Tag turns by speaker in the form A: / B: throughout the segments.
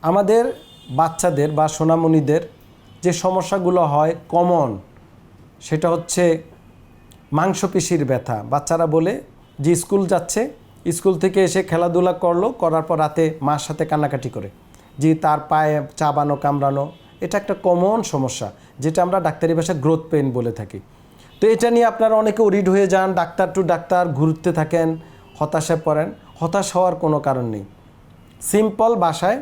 A: আমাদের বাচ্চাদের বা সোনামণিদের যে সমস্যাগুলো হয় কমন, সেটা হচ্ছে মাংসপেশির ব্যথা। বাচ্চারা বলে যে স্কুল যাচ্ছে, স্কুল থেকে এসে খেলাধুলা করলো, করার পর রাতে মার সাথে কান্নাকাটি করে যে তার পায়ে চাবানো কামড়ানো। এটা একটা কমন সমস্যা, যেটা আমরা ডাক্তারি ভাষায় গ্রোথ পেইন বলে থাকি। তো এটা নিয়ে আপনারা অনেকে ওরিড হয়ে যান, ডাক্তার টু ডাক্তার ঘুরতে থাকেন, হতাশায় পড়েন। হতাশ হওয়ার কোনো কারণ নেই। সিম্পল বাসায়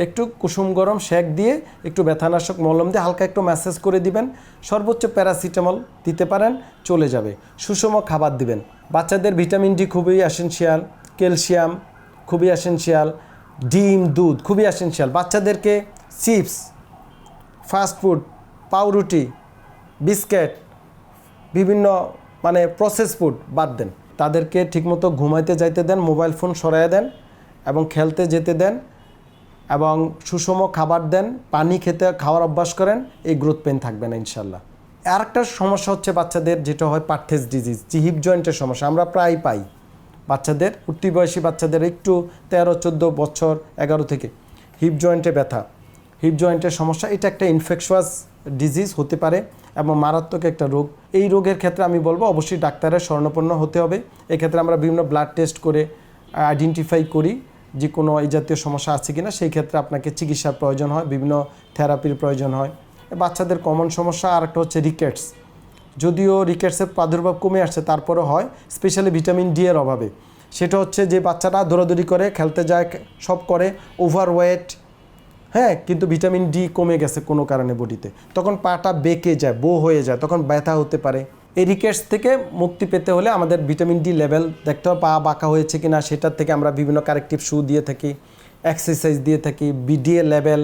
A: একটু কুসুম গরম সেক দিয়ে একটু ব্যথানাশক মলম দিয়ে হালকা একটু ম্যাসেজ করে দিবেন, সর্বোচ্চ প্যারাসিটামল দিতে পারেন, চলে যাবে। সুষম খাবার দিবেন। বাচ্চাদের ভিটামিন ডি খুবই এসেনশিয়াল, ক্যালসিয়াম খুবই এসেনশিয়াল, ডিম দুধ খুবই এসেনশিয়াল। বাচ্চাদেরকে চিপস, ফাস্টফুড, পাউরুটি, বিস্কিট, বিভিন্ন প্রসেস ফুড বাদ দেন। তাদেরকে ঠিকমতো ঘুমাইতে যাইতে দেন, মোবাইল ফোন সরাইয়া দেন এবং খেলতে যেতে দেন এবং সুষম খাবার দেন, পানি খাওয়ার অভ্যাস করেন। এই গ্রোথ পেইন থাকবে না ইনশাল্লাহ। আর একটা সমস্যা হচ্ছে বাচ্চাদের, যেটা হয় পার্থেস ডিজিজ, যে হিপ জয়েন্টের সমস্যা আমরা প্রায় পাই বাচ্চাদের, উঠতি বয়সী বাচ্চাদের একটু 13-14 বছর 11 থেকে হিপ জয়েন্টে ব্যথা, হিপ জয়েন্টের সমস্যা। এটা একটা ইনফেকশাস ডিজিজ হতে পারে এবং মারাত্মক একটা রোগ। এই রোগের ক্ষেত্রে আমি বলবো অবশ্যই ডাক্তারের শরণাপন্ন হতে হবে। এক্ষেত্রে আমরা বিভিন্ন ব্লাড টেস্ট করে আইডেন্টিফাই করি যে কোনো এই জাতীয় সমস্যা আছে কিনা। সেই ক্ষেত্রে আপনাকে চিকিৎসার প্রয়োজন হয়, বিভিন্ন থেরাপির প্রয়োজন হয়। বাচ্চাদের কমন সমস্যা আর একটা হচ্ছে রিকেটস। যদিও রিকেটসের প্রাদুর্ভাব কমে আসছে, তারপরে হয় স্পেশালি ভিটামিন ডি এর অভাবে। সেটা হচ্ছে যে বাচ্চারা দৌড়াদৌড়ি করে, খেলতে যায়, সব করে, ওভারওয়েট, কিন্তু ভিটামিন ডি কমে গেছে কোনো কারণে বডিতে, তখন পাটা বেঁকে যায়, হয়ে যায়, তখন ব্যথা হতে পারে। এই রিকেটস থেকে মুক্তি পেতে হলে আমাদের ভিটামিন ডি লেভেল দেখতে হবে, পা বাঁকা হয়েছে কিনা। সেটার থেকে আমরা বিভিন্ন কারেক্টিভ শু দিয়ে থাকি, এক্সারসাইজ দিয়ে থাকি, বিডিএ লেভেল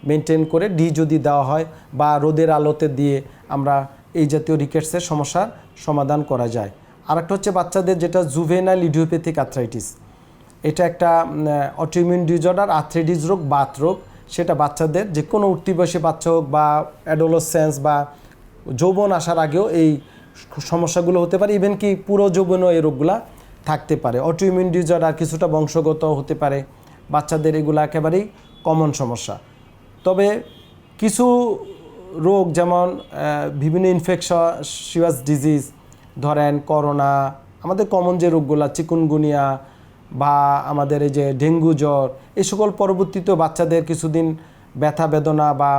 A: মেনটেন করে ডি যদি দেওয়া হয় বা রোদের আলোতে দিয়ে আমরা এই জাতীয় রিকেটসের সমস্যার সমাধান করা যায়। আর একটা হচ্ছে বাচ্চাদের যেটা জুভেনাইল ইডিওপ্যাথিক আর্থ্রাইটিস। এটা একটা অটোইমিউন ডিসঅর্ডার, আর্থ্রাইটিস রোগ, বাত রোগ। সেটা বাচ্চাদের যে কোনো উঠতি বয়সী বাচ্চা হোক বা অ্যাডোলেসেন্স বা যৌবন আসার আগেও এই সমস্যাগুলো হতে পারে। ইভেন কি পুরো যৌবনও এই রোগগুলা থাকতে পারে। অটোইমিউন ডিসঅর্ডার কিছুটা বংশগত হতে পারে বাচ্চাদের, এগুলো একেবারেই কমন সমস্যা। তবে কিছু রোগ যেমন বিভিন্ন ইনফেকশাস ডিজিজ, ধরেন করোনা, আমাদের কমন যে রোগগুলো, চিকুনগুনিয়া বা আমাদের এই যে ডেঙ্গু জ্বর, এই সকল পরবর্তীতেও বাচ্চাদের কিছুদিন ব্যথা বেদনা বা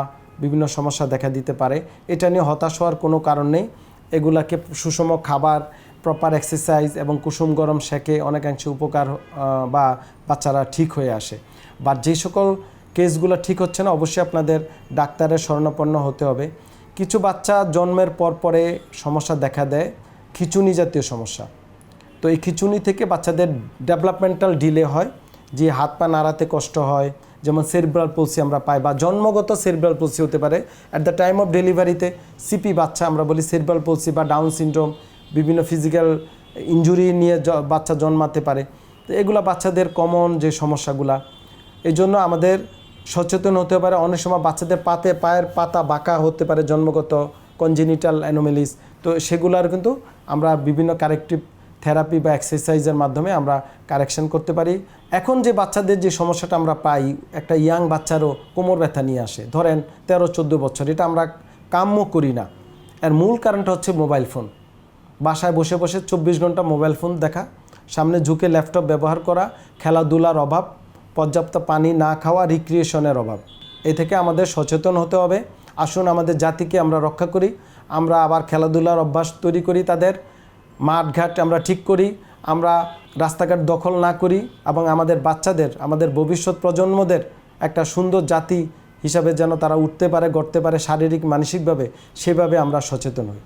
A: বিভিন্ন সমস্যা দেখা দিতে পারে। এটা নিয়ে হতাশ হওয়ার কোনো কারণ নেই। এগুলাকে সুষম খাবার, প্রপার এক্সারসাইজ এবং কুসুম গরম সেকে অনেকাংশে উপকার বা বাচ্চারা ঠিক হয়ে আসে। বা যে সকল কেসগুলো ঠিক হচ্ছে না, অবশ্যই আপনাদের ডাক্তারের শরণাপন্ন হতে হবে। কিছু বাচ্চা জন্মের পরে সমস্যা দেখা দেয়, খিঁচুনি জাতীয় সমস্যা। তো এই খিঁচুনি থেকে বাচ্চাদের ডেভেলপমেন্টাল ডিলে হয়, যে হাত পা নাড়াতে কষ্ট হয়, যেমন সেরিব্রাল পলসি আমরা পাই, বা জন্মগত সেরিব্রাল পলসি হতে পারে। অ্যাট দ্য টাইম অফ ডেলিভারিতে সিপি বাচ্চা আমরা বলি, সেরিব্রাল পলসি বা ডাউন সিনড্রোম, বিভিন্ন ফিজিক্যাল ইনজুরি নিয়ে বাচ্চা জন্মাতে পারে। তো এগুলো বাচ্চাদের কমন যে সমস্যাগুলা, এই জন্য আমাদের সচেতন হতে পারে। অনেক সময় বাচ্চাদের পায়ের পাতা বাঁকা হতে পারে, জন্মগত কনজেনিটাল অ্যানোমেলিস। তো সেগুলার কিন্তু আমরা বিভিন্ন কারেক্টিভ থেরাপি বা এক্সারসাইজের মাধ্যমে আমরা কারেকশন করতে পারি। এখন যে বাচ্চাদের যে সমস্যাটা আমরা পাই, একটা ইয়াং বাচ্চারও কোমর ব্যথা নিয়ে আসে, ধরেন 13-14 বছর, এটা আমরা কাম্য করি না। এর মূল কারণটা হচ্ছে মোবাইল ফোন। বাসায় বসে বসে 24 ঘন্টা মোবাইল ফোন দেখা, সামনে ঝুঁকে ল্যাপটপ ব্যবহার করা, খেলাধুলার অভাব, পর্যাপ্ত পানি না খাওয়া, রিক্রিয়েশনের অভাব। এ থেকে আমাদের সচেতন হতে হবে। আসুন আমাদের জাতিকে আমরা রক্ষা করি, আমরা আবার খেলাধুলার অভ্যাস তৈরি করি, তাদের মাঠঘাট আমরা ঠিক করি, আমরা রাস্তাঘাট দখল না করি এবং আমাদের বাচ্চাদের, আমাদের ভবিষ্যৎ প্রজন্মদের একটা সুন্দর জাতি হিসাবে যেন তারা উঠতে পারে, গড়তে পারে শারীরিক মানসিকভাবে, সেভাবে আমরা সচেতন হই।